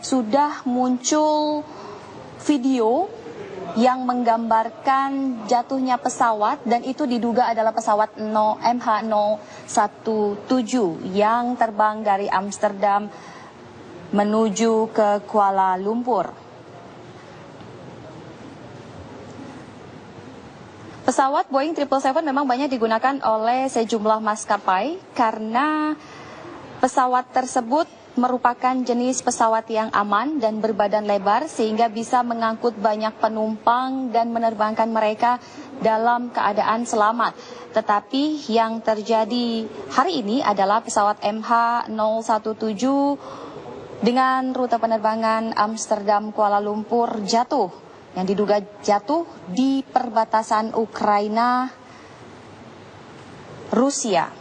sudah muncul video yang menggambarkan jatuhnya pesawat dan itu diduga adalah pesawat MH017 yang terbang dari Amsterdam menuju ke Kuala Lumpur. Pesawat Boeing 777 memang banyak digunakan oleh sejumlah maskapai karena pesawat tersebut merupakan jenis pesawat yang aman dan berbadan lebar sehingga bisa mengangkut banyak penumpang dan menerbangkan mereka dalam keadaan selamat. Tetapi yang terjadi hari ini adalah pesawat MH017 dengan rute penerbangan Amsterdam Kuala Lumpur jatuh, yang diduga jatuh di perbatasan Ukraina Rusia.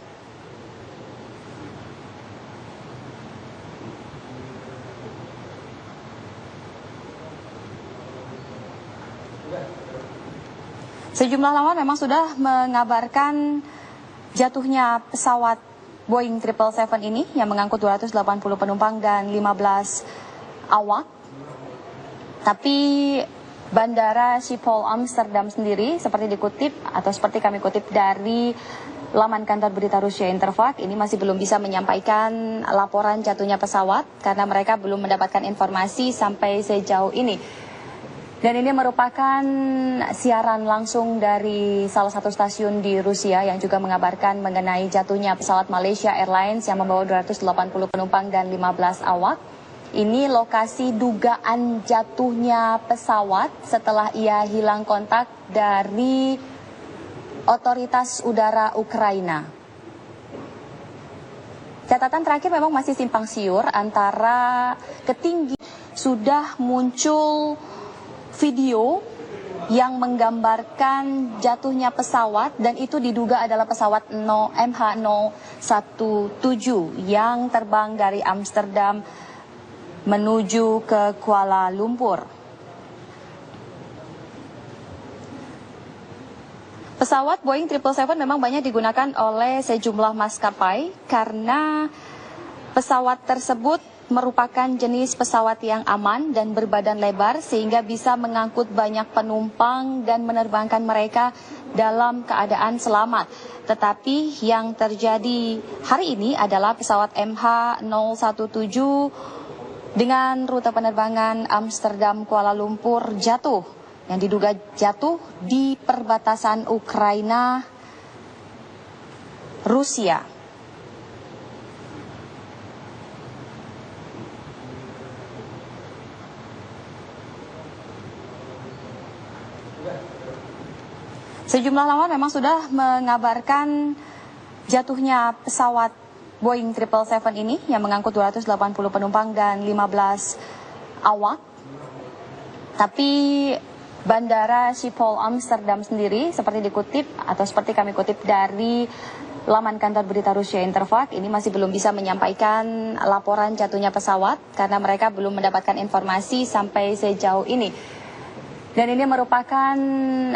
Sejumlah laman memang sudah mengabarkan jatuhnya pesawat Boeing 777 ini yang mengangkut 280 penumpang dan 15 awak. Tapi Bandara Schiphol Amsterdam sendiri seperti dikutip atau seperti kami kutip dari laman kantor berita Rusia Interfax, ini masih belum bisa menyampaikan laporan jatuhnya pesawat karena mereka belum mendapatkan informasi sampai sejauh ini. Dan ini merupakan siaran langsung dari salah satu stasiun di Rusia yang juga mengabarkan mengenai jatuhnya pesawat Malaysia Airlines yang membawa 280 penumpang dan 15 awak. Ini lokasi dugaan jatuhnya pesawat setelah ia hilang kontak dari otoritas udara Ukraina. Catatan terakhir memang masih simpang siur antara ketinggian. Sudah muncul video yang menggambarkan jatuhnya pesawat dan itu diduga adalah pesawat MH017 yang terbang dari Amsterdam menuju ke Kuala Lumpur. Pesawat Boeing 777 memang banyak digunakan oleh sejumlah maskapai karena pesawat tersebut merupakan jenis pesawat yang aman dan berbadan lebar sehingga bisa mengangkut banyak penumpang dan menerbangkan mereka dalam keadaan selamat. Tetapi yang terjadi hari ini adalah pesawat MH017 dengan rute penerbangan Amsterdam Kuala Lumpur jatuh, yang diduga jatuh di perbatasan Ukraina Rusia. Sejumlah laman memang sudah mengabarkan jatuhnya pesawat Boeing 777 ini yang mengangkut 280 penumpang dan 15 awak. Tapi Bandara Schiphol Amsterdam sendiri seperti dikutip atau seperti kami kutip dari laman kantor berita Rusia Interfax, ini masih belum bisa menyampaikan laporan jatuhnya pesawat karena mereka belum mendapatkan informasi sampai sejauh ini. Dan ini merupakan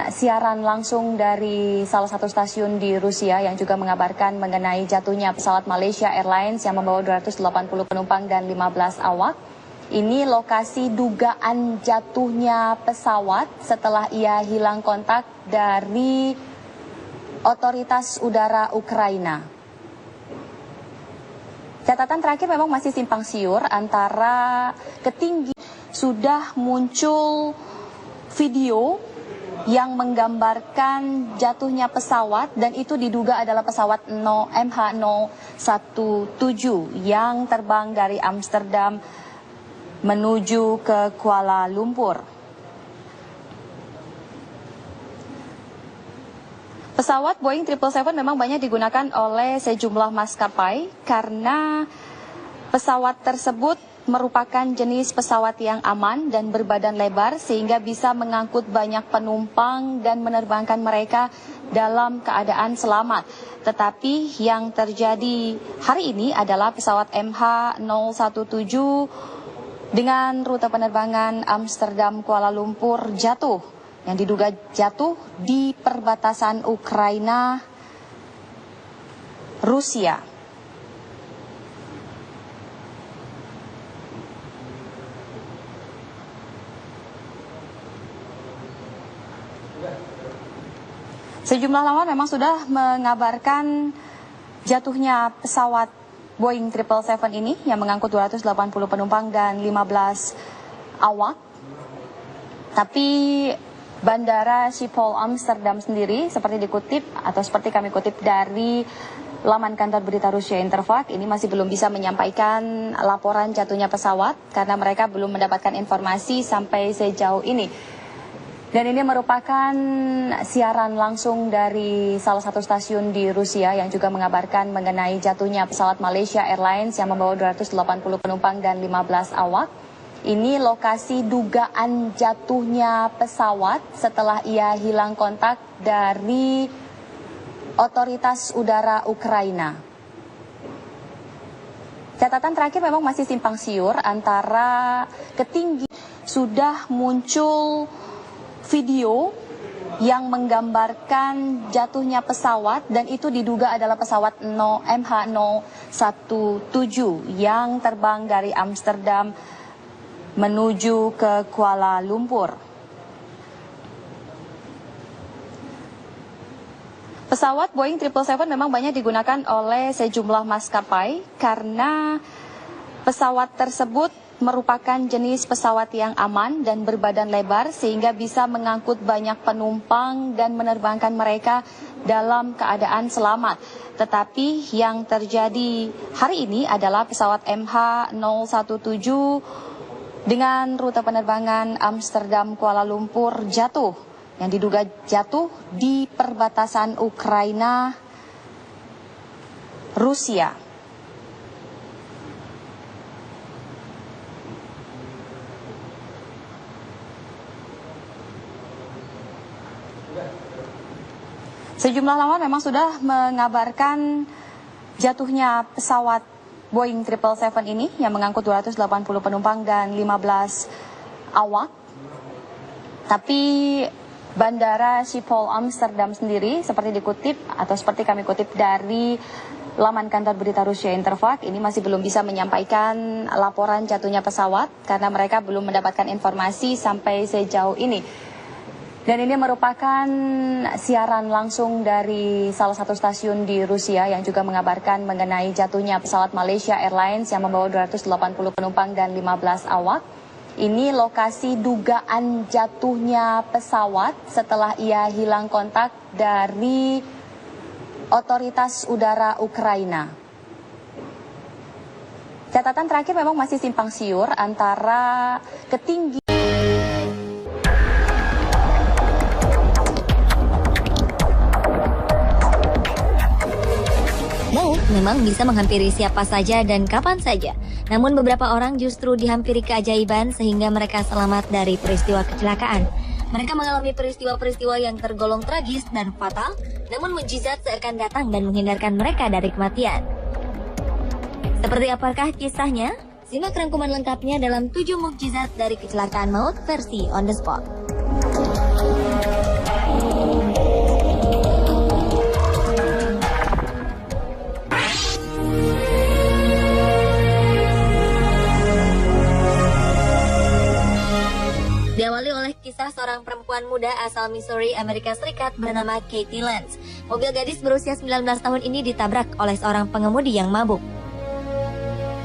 siaran langsung dari salah satu stasiun di Rusia yang juga mengabarkan mengenai jatuhnya pesawat Malaysia Airlines yang membawa 280 penumpang dan 15 awak. Ini lokasi dugaan jatuhnya pesawat setelah ia hilang kontak dari otoritas udara Ukraina. Catatan terakhir memang masih simpang siur antara ketinggian. Sudah muncul video yang menggambarkan jatuhnya pesawat dan itu diduga adalah pesawat MH017 yang terbang dari Amsterdam menuju ke Kuala Lumpur. Pesawat Boeing 777 memang banyak digunakan oleh sejumlah maskapai karena pesawat tersebut merupakan jenis pesawat yang aman dan berbadan lebar sehingga bisa mengangkut banyak penumpang dan menerbangkan mereka dalam keadaan selamat. Tetapi yang terjadi hari ini adalah pesawat MH017 dengan rute penerbangan Amsterdam Kuala Lumpur jatuh, yang diduga jatuh di perbatasan Ukraina Rusia. Sejumlah laman memang sudah mengabarkan jatuhnya pesawat Boeing 777 ini yang mengangkut 280 penumpang dan 15 awak. Tapi Bandara Schiphol Amsterdam sendiri seperti dikutip atau seperti kami kutip dari laman kantor berita Rusia Interfax ini masih belum bisa menyampaikan laporan jatuhnya pesawat karena mereka belum mendapatkan informasi sampai sejauh ini. Dan ini merupakan siaran langsung dari salah satu stasiun di Rusia yang juga mengabarkan mengenai jatuhnya pesawat Malaysia Airlines yang membawa 280 penumpang dan 15 awak. Ini lokasi dugaan jatuhnya pesawat setelah ia hilang kontak dari otoritas udara Ukraina. Catatan terakhir memang masih simpang siur antara ketinggian. Sudah muncul video yang menggambarkan jatuhnya pesawat dan itu diduga adalah pesawat MH017 yang terbang dari Amsterdam menuju ke Kuala Lumpur. Pesawat Boeing 777 memang banyak digunakan oleh sejumlah maskapai karena pesawat tersebut merupakan jenis pesawat yang aman dan berbadan lebar sehingga bisa mengangkut banyak penumpang dan menerbangkan mereka dalam keadaan selamat. Tetapi yang terjadi hari ini adalah pesawat MH017 dengan rute penerbangan Amsterdam Kuala Lumpur jatuh, yang diduga jatuh di perbatasan Ukraina Rusia. Sejumlah laman memang sudah mengabarkan jatuhnya pesawat Boeing 777 ini yang mengangkut 280 penumpang dan 15 awak. Tapi Bandara Schiphol Amsterdam sendiri seperti dikutip atau seperti kami kutip dari laman kantor berita Rusia Interfax ini masih belum bisa menyampaikan laporan jatuhnya pesawat karena mereka belum mendapatkan informasi sampai sejauh ini. Dan ini merupakan siaran langsung dari salah satu stasiun di Rusia yang juga mengabarkan mengenai jatuhnya pesawat Malaysia Airlines yang membawa 280 penumpang dan 15 awak. Ini lokasi dugaan jatuhnya pesawat setelah ia hilang kontak dari otoritas udara Ukraina. Catatan terakhir memang masih simpang siur antara ketinggian. Memang bisa menghampiri siapa saja dan kapan saja. Namun beberapa orang justru dihampiri keajaiban sehingga mereka selamat dari peristiwa kecelakaan. Mereka mengalami peristiwa-peristiwa yang tergolong tragis dan fatal, namun mukjizat seakan datang dan menghindarkan mereka dari kematian. Seperti apakah kisahnya? Simak rangkuman lengkapnya dalam 7 mukjizat dari kecelakaan maut versi On The Spot. Diawali oleh kisah seorang perempuan muda asal Missouri, Amerika Serikat bernama Katie Lance. Mobil gadis berusia 19 tahun ini ditabrak oleh seorang pengemudi yang mabuk.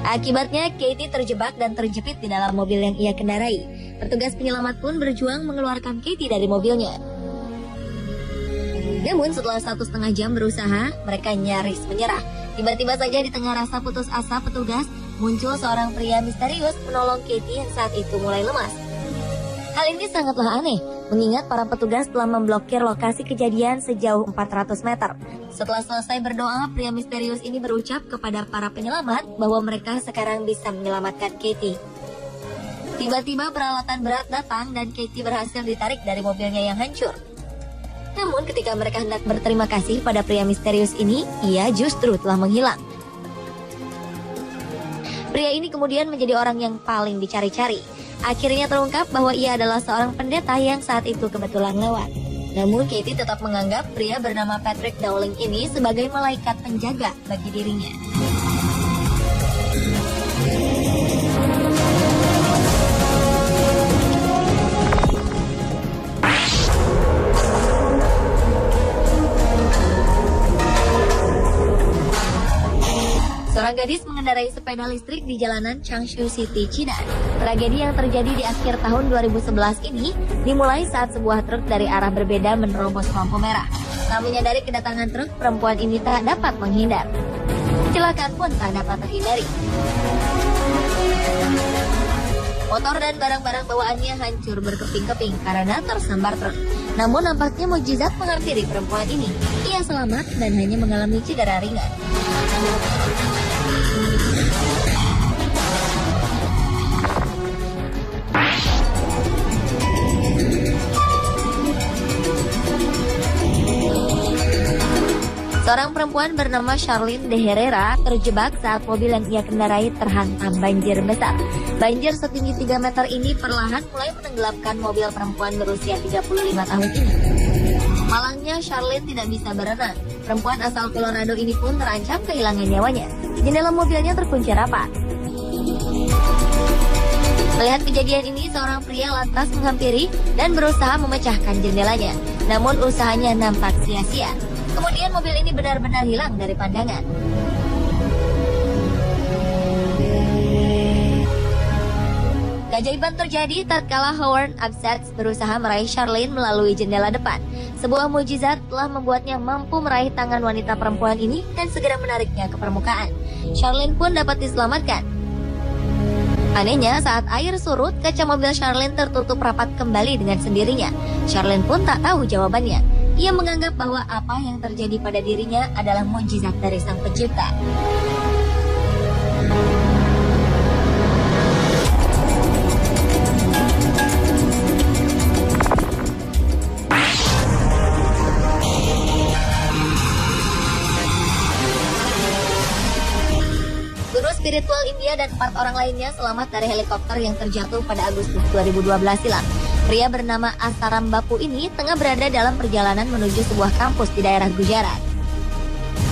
Akibatnya Katie terjebak dan terjepit di dalam mobil yang ia kendarai. Petugas penyelamat pun berjuang mengeluarkan Katie dari mobilnya. Namun setelah 1,5 jam berusaha, mereka nyaris menyerah. Tiba-tiba saja di tengah rasa putus asa petugas, muncul seorang pria misterius menolong Katie yang saat itu mulai lemas. Hal ini sangatlah aneh, mengingat para petugas telah memblokir lokasi kejadian sejauh 400 meter. Setelah selesai berdoa, pria misterius ini berucap kepada para penyelamat bahwa mereka sekarang bisa menyelamatkan Katie. Tiba-tiba peralatan berat datang dan Katie berhasil ditarik dari mobilnya yang hancur. Namun ketika mereka hendak berterima kasih pada pria misterius ini, ia justru telah menghilang. Pria ini kemudian menjadi orang yang paling dicari-cari. Akhirnya terungkap bahwa ia adalah seorang pendeta yang saat itu kebetulan lewat. Namun Katie tetap menganggap pria bernama Patrick Dowling ini sebagai malaikat penjaga bagi dirinya. Seorang gadis mengendarai sepeda listrik di jalanan Changshu City, China. Tragedi yang terjadi di akhir tahun 2011 ini dimulai saat sebuah truk dari arah berbeda menerobos lampu merah. Tak menyadari kedatangan truk, perempuan ini tak dapat menghindar. Kecelakaan pun tak dapat terhindari. Motor dan barang-barang bawaannya hancur berkeping-keping karena tersambar truk. Namun nampaknya mukjizat menghampiri perempuan ini. Ia selamat dan hanya mengalami cedera ringan. Seorang perempuan bernama Charlene de Herrera terjebak saat mobil yang ia kendarai terhantam banjir besar. Banjir setinggi 3 meter ini perlahan mulai menenggelamkan mobil perempuan berusia 35 tahun ini. Malangnya, Charlene tidak bisa berenang. Perempuan asal Colorado ini pun terancam kehilangan nyawanya. Jendela mobilnya terkunci rapat. Melihat kejadian ini, seorang pria lantas menghampiri dan berusaha memecahkan jendelanya. Namun usahanya nampak sia-sia. Kemudian mobil ini benar-benar hilang dari pandangan. Keajaiban terjadi tatkala Howard Absatz berusaha meraih Charlene melalui jendela depan. Sebuah mukjizat telah membuatnya mampu meraih tangan wanita perempuan ini dan segera menariknya ke permukaan. Charlene pun dapat diselamatkan. Anehnya, saat air surut, kaca mobil Charlene tertutup rapat kembali dengan sendirinya. Charlene pun tak tahu jawabannya. Ia menganggap bahwa apa yang terjadi pada dirinya adalah mukjizat dari Sang Pencipta. Guru spiritual India dan 4 orang lainnya selamat dari helikopter yang terjatuh pada Agustus 2012 silam. Pria bernama Asaram Bapu ini tengah berada dalam perjalanan menuju sebuah kampus di daerah Gujarat.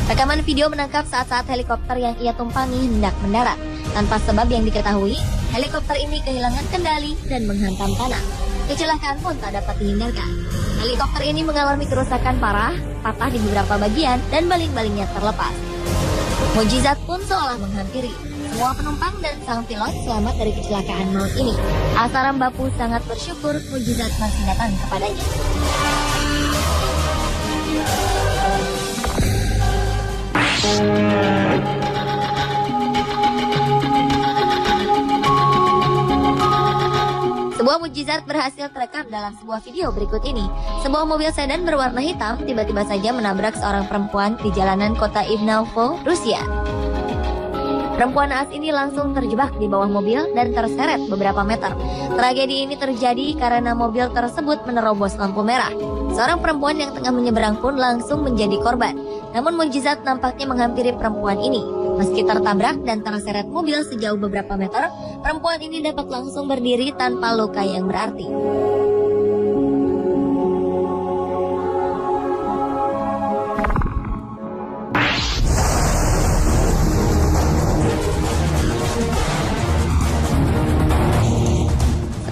Rekaman video menangkap saat-saat helikopter yang ia tumpangi hendak mendarat. Tanpa sebab yang diketahui, helikopter ini kehilangan kendali dan menghantam tanah. Kecelakaan pun tak dapat dihindarkan. Helikopter ini mengalami kerusakan parah, patah di beberapa bagian, dan baling-balingnya terlepas. Mukjizat pun seolah menghampiri. Semua penumpang dan sang pilot selamat dari kecelakaan maut ini. Asaram Bapu sangat bersyukur mukjizat masih datang kepadanya. Sebuah mukjizat berhasil terekam dalam sebuah video berikut ini. Sebuah mobil sedan berwarna hitam tiba-tiba saja menabrak seorang perempuan di jalanan kota Ivanovo, Rusia. Perempuan naas ini langsung terjebak di bawah mobil dan terseret beberapa meter. Tragedi ini terjadi karena mobil tersebut menerobos lampu merah. Seorang perempuan yang tengah menyeberang pun langsung menjadi korban. Namun mukjizat nampaknya menghampiri perempuan ini. Meski tertabrak dan terseret mobil sejauh beberapa meter, perempuan ini dapat langsung berdiri tanpa luka yang berarti.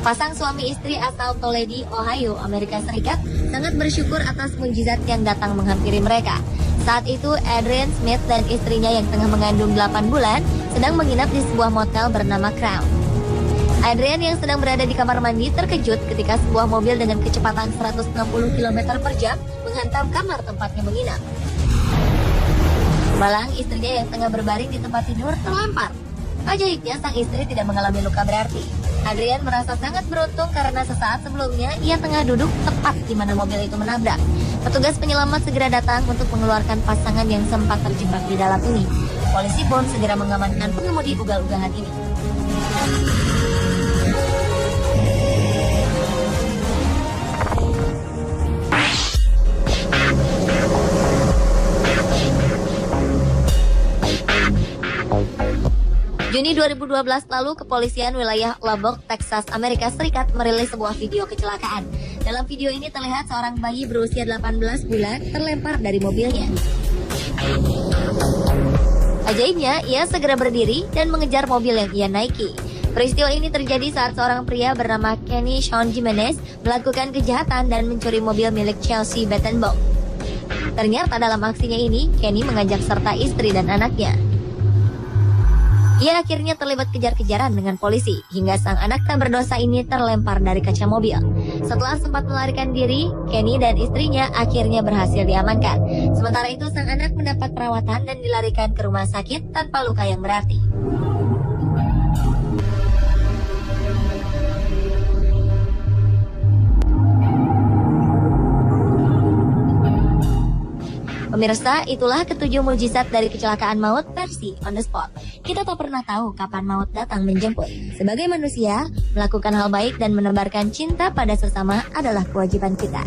Pasang suami istri asal Toledo, Ohio, Amerika Serikat sangat bersyukur atas mukjizat yang datang menghampiri mereka. Saat itu, Adrian Smith dan istrinya yang tengah mengandung 8 bulan sedang menginap di sebuah motel bernama Crown. Adrian yang sedang berada di kamar mandi terkejut ketika sebuah mobil dengan kecepatan 160 km per jam menghantam kamar tempatnya menginap. Malang, istrinya yang tengah berbaring di tempat tidur terlempar. Ajaibnya, sang istri tidak mengalami luka berarti. Adrian merasa sangat beruntung karena sesaat sebelumnya ia tengah duduk tepat di mana mobil itu menabrak. Petugas penyelamat segera datang untuk mengeluarkan pasangan yang sempat terjebak di dalam ini. Polisi pun segera mengamankan pengemudi ugal-ugalan ini. Juni 2012 lalu, kepolisian wilayah Lubbock, Texas, Amerika Serikat merilis sebuah video kecelakaan. Dalam video ini terlihat seorang bayi berusia 18 bulan terlempar dari mobilnya. Ajaibnya, ia segera berdiri dan mengejar mobil yang ia naiki. Peristiwa ini terjadi saat seorang pria bernama Kenny Sean Jimenez melakukan kejahatan dan mencuri mobil milik Chelsea Bettenbaugh. Ternyata dalam aksinya ini, Kenny mengajak serta istri dan anaknya. Ia akhirnya terlibat kejar-kejaran dengan polisi hingga sang anak tak berdosa ini terlempar dari kaca mobil. Setelah sempat melarikan diri, Kenny dan istrinya akhirnya berhasil diamankan. Sementara itu sang anak mendapat perawatan dan dilarikan ke rumah sakit tanpa luka yang berarti. Pemirsa, itulah ketujuh mukjizat dari kecelakaan maut versi on the spot. Kita tak pernah tahu kapan maut datang menjemput. Sebagai manusia, melakukan hal baik dan menebarkan cinta pada sesama adalah kewajiban kita.